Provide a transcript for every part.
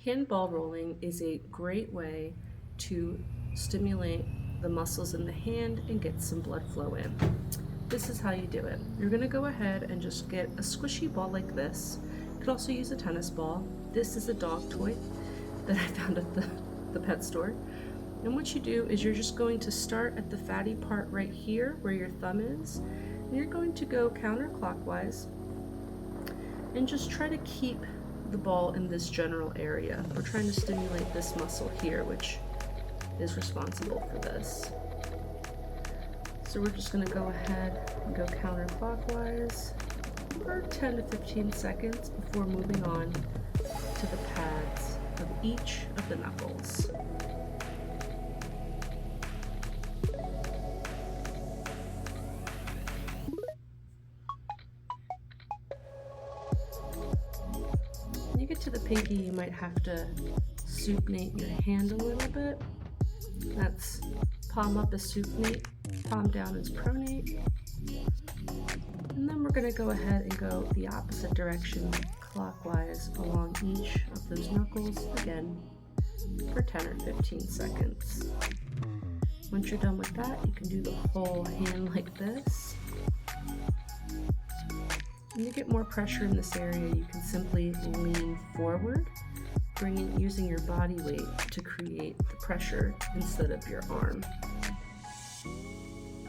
Handball rolling is a great way to stimulate the muscles in the hand and get some blood flow in. This is how you do it. You're going to go ahead and just get a squishy ball like this. You could also use a tennis ball. This is a dog toy that I found at the pet store. And what you do is you're just going to start at the fatty part right here where your thumb is. And you're going to go counterclockwise and just try to keep the ball in this general area. We're trying to stimulate this muscle here, which is responsible for this. So we're just going to go ahead and go counterclockwise for 10 to 15 seconds before moving on to the pads of each of the knuckles. When you get to the pinky, you might have to supinate your hand a little bit. That's palm up is supinate, palm down is pronate. And then we're going to go ahead and go the opposite direction, clockwise, along each of those knuckles, again, for 10 or 15 seconds. Once you're done with that, you can do the whole hand like this. When you get more pressure in this area, you can simply lean forward, using your body weight to create the pressure instead of your arm.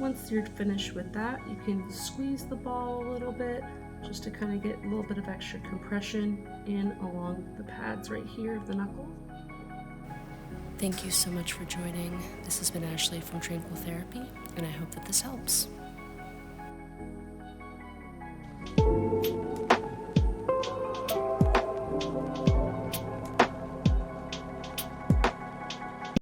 Once you're finished with that, you can squeeze the ball a little bit just to kind of get a little bit of extra compression in along the pads right here of the knuckle. Thank you so much for joining. This has been Ashley from Tranquil Therapy, and I hope that this helps.